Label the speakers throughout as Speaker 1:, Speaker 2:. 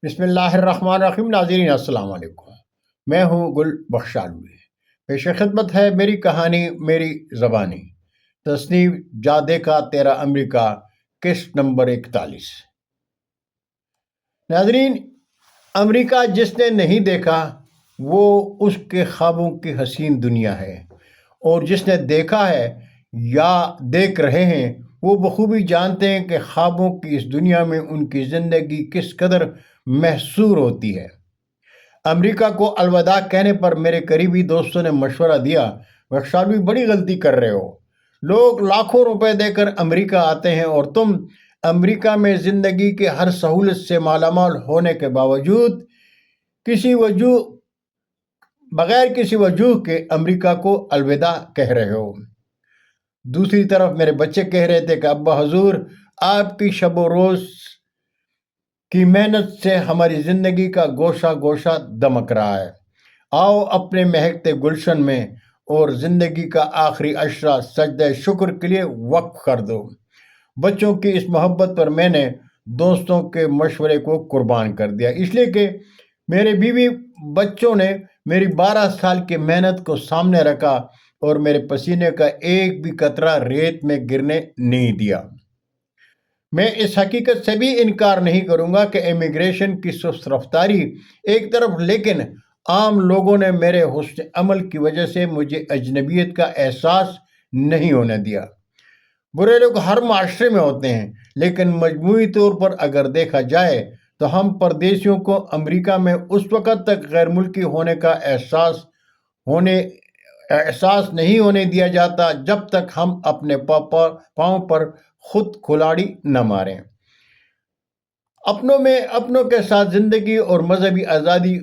Speaker 1: بسم اللہ الرحمن الرحیم۔ ناظرین السلام علیکم، میں ہوں گل بخشالوی۔ پیش خدمت ہے میری کہانی میری زبانی، تصنیف جا دیکھا تیرا امریکہ، قسط نمبر 41۔ ناظرین، امریکہ جس نے نہیں دیکھا وہ اس کے خوابوں کی حسین دنیا ہے، اور جس نے دیکھا ہے یا دیکھ رہے ہیں وہ بخوبی جانتے ہیں کہ خوابوں کی اس دنیا میں ان کی زندگی کس قدر محصور ہوتی ہے۔ امریکہ کو الوداع کہنے پر میرے قریبی دوستوں نے مشورہ دیا، بخشالوی بڑی غلطی کر رہے ہو، لوگ لاکھوں روپے دے کر امریکہ آتے ہیں اور تم امریکہ میں زندگی کے ہر سہولت سے مالا مال ہونے کے باوجود بغیر کسی وجوہ کے امریکہ کو الوداع کہہ رہے ہو۔ دوسری طرف میرے بچے کہہ رہے تھے کہ ابا حضور، آپ کی شب و روز کی محنت سے ہماری زندگی کا گوشہ گوشہ دمک رہا ہے، آؤ اپنے مہکتے گلشن میں اور زندگی کا آخری عشرہ سجدہ شکر کے لیے وقف کر دو۔ بچوں کی اس محبت پر میں نے دوستوں کے مشورے کو قربان کر دیا، اس لیے کہ میرے بیوی بچوں نے میری 12 سال کی محنت کو سامنے رکھا اور میرے پسینے کا ایک بھی قطرہ ریت میں گرنے نہیں دیا۔ میں اس حقیقت سے بھی انکار نہیں کروں گا کہ امیگریشن کی سست رفتاری ایک طرف، لیکن عام لوگوں نے میرے حسن عمل کی وجہ سے مجھے اجنبیت کا احساس نہیں ہونے دیا۔ برے لوگ ہر معاشرے میں ہوتے ہیں، لیکن مجموعی طور پر اگر دیکھا جائے تو ہم پردیسیوں کو امریکہ میں اس وقت تک غیر ملکی ہونے کا احساس نہیں ہونے دیا جاتا جب تک ہم اپنے پاؤں پر خود کھلاڑی نہ ماریں۔ اپنوں کے ساتھ زندگی اور مذہبی آزادی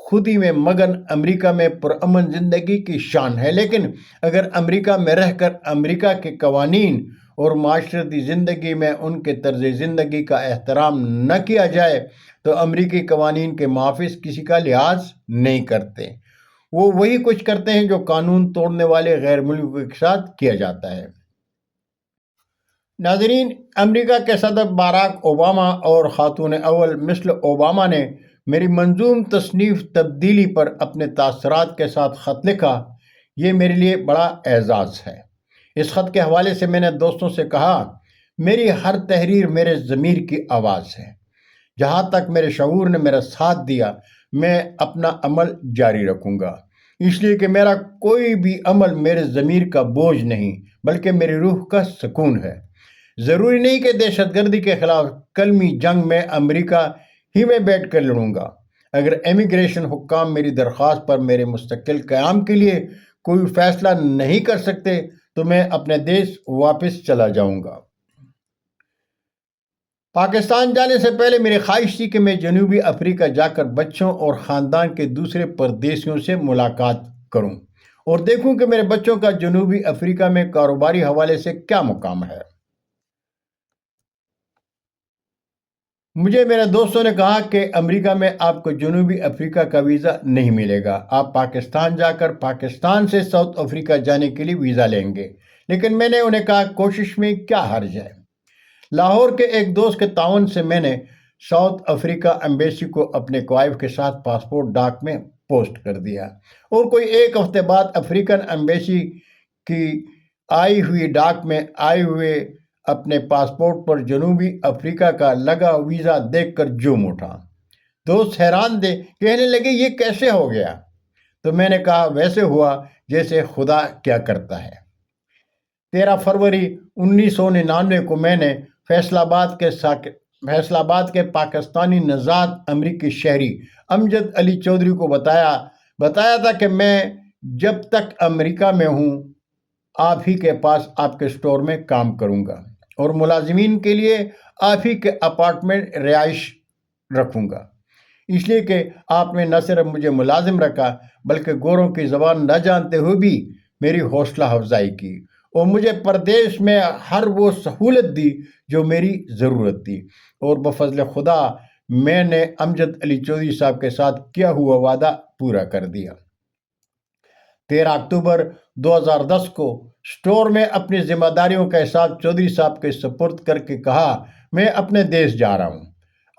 Speaker 1: خودی میں مگن امریکہ میں پرامن زندگی کی شان ہے، لیکن اگر امریکہ میں رہ کر امریکہ کے قوانین اور معاشرتی زندگی میں ان کے طرز زندگی کا احترام نہ کیا جائے تو امریکی قوانین کے محافظ کسی کا لحاظ نہیں کرتے، وہ وہی کچھ کرتے ہیں جو قانون توڑنے والے غیر ملکیوں کے ساتھ کیا جاتا ہے۔ ناظرین، امریکہ کے صدر باراک اوباما اور خاتون اول مثل اوباما نے میری منظوم تصنیف تبدیلی پر اپنے تاثرات کے ساتھ خط لکھا، یہ میرے لیے بڑا اعزاز ہے۔ اس خط کے حوالے سے میں نے دوستوں سے کہا، میری ہر تحریر میرے ضمیر کی آواز ہے، جہاں تک میرے شعور نے میرا ساتھ دیا میں اپنا عمل جاری رکھوں گا، اس لیے کہ میرا کوئی بھی عمل میرے ضمیر کا بوجھ نہیں بلکہ میری روح کا سکون ہے۔ ضروری نہیں کہ دہشت گردی کے خلاف کلمی جنگ میں امریکہ ہی میں بیٹھ کر لڑوں گا۔ اگر امیگریشن حکام میری درخواست پر میرے مستقل قیام کے لیے کوئی فیصلہ نہیں کر سکتے تو میں اپنے دیش واپس چلا جاؤں گا۔ پاکستان جانے سے پہلے میری خواہش تھی کہ میں جنوبی افریقہ جا کر بچوں اور خاندان کے دوسرے پردیسیوں سے ملاقات کروں اور دیکھوں کہ میرے بچوں کا جنوبی افریقہ میں کاروباری حوالے سے کیا مقام ہے۔ مجھے میرے دوستوں نے کہا کہ امریکہ میں آپ کو جنوبی افریقہ کا ویزا نہیں ملے گا، آپ پاکستان جا کر پاکستان سے ساؤتھ افریقہ جانے کے لیے ویزا لیں گے، لیکن میں نے انہیں کہا کوشش میں کیا حرج ہے۔ لاہور کے ایک دوست کے تعاون سے میں نے ساؤتھ افریقہ ایمبیسی کو اپنے کوائف کے ساتھ پاسپورٹ ڈاک میں پوسٹ کر دیا، اور کوئی ایک ہفتے بعد افریقن ایمبیسی کی آئی ہوئی ڈاک میں آئے ہوئے اپنے پاسپورٹ پر جنوبی افریقہ کا لگا ویزا دیکھ کر جھوم اٹھا۔ دوست حیران تھے، کہنے لگے یہ کیسے ہو گیا؟ تو میں نے کہا ویسے ہوا جیسے خدا کیا کرتا ہے۔ 13 فروری 1999 کو میں نے فیصل آباد کے پاکستانی نژاد امریکی شہری امجد علی چودھری کو بتایا تھا کہ میں جب تک امریکہ میں ہوں آپ ہی کے پاس آپ کے اسٹور میں کام کروں گا اور ملازمین کے لیے آپ ہی کے اپارٹمنٹ رہائش رکھوں گا، اس لیے کہ آپ نے نہ صرف مجھے ملازم رکھا بلکہ گوروں کی زبان نہ جانتے ہوئے بھی میری حوصلہ افزائی کی اور مجھے پردیش میں ہر وہ سہولت دی جو میری ضرورت تھی، اور بفضل خدا میں نے امجد علی چودھری صاحب کے ساتھ کیا ہوا وعدہ پورا کر دیا۔ 13 اکتوبر 2010 کو اسٹور میں اپنی ذمہ داریوں کا حساب چودھری صاحب کے سپرد کر کے کہا، میں اپنے دیش جا رہا ہوں،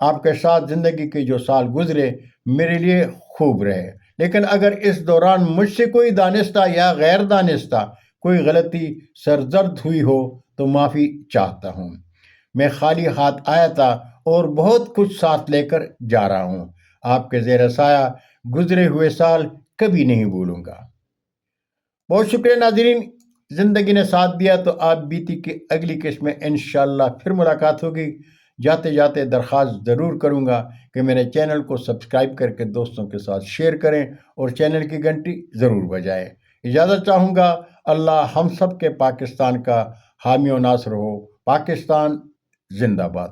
Speaker 1: آپ کے ساتھ زندگی کے جو سال گزرے میرے لیے خوب رہے، لیکن اگر اس دوران مجھ سے کوئی دانستہ یا غیر دانستہ کوئی غلطی سرزد ہوئی ہو تو معافی چاہتا ہوں۔ میں خالی ہاتھ آیا تھا اور بہت کچھ ساتھ لے کر جا رہا ہوں۔ آپ کے زیر سایہ گزرے ہوئے سال کبھی نہیں بھولوں گا۔ بہت شکریہ ناظرین، زندگی نے ساتھ دیا تو آپ بیتی کی اگلی قسط میں انشاءاللہ پھر ملاقات ہوگی۔ جاتے جاتے درخواست ضرور کروں گا کہ میرے چینل کو سبسکرائب کر کے دوستوں کے ساتھ شیئر کریں اور چینل کی گھنٹی ضرور بجائیں۔ اجازت چاہوں گا۔ اللہ ہم سب کے پاکستان کا حامی و ناصر ہو۔ پاکستان زندہ باد۔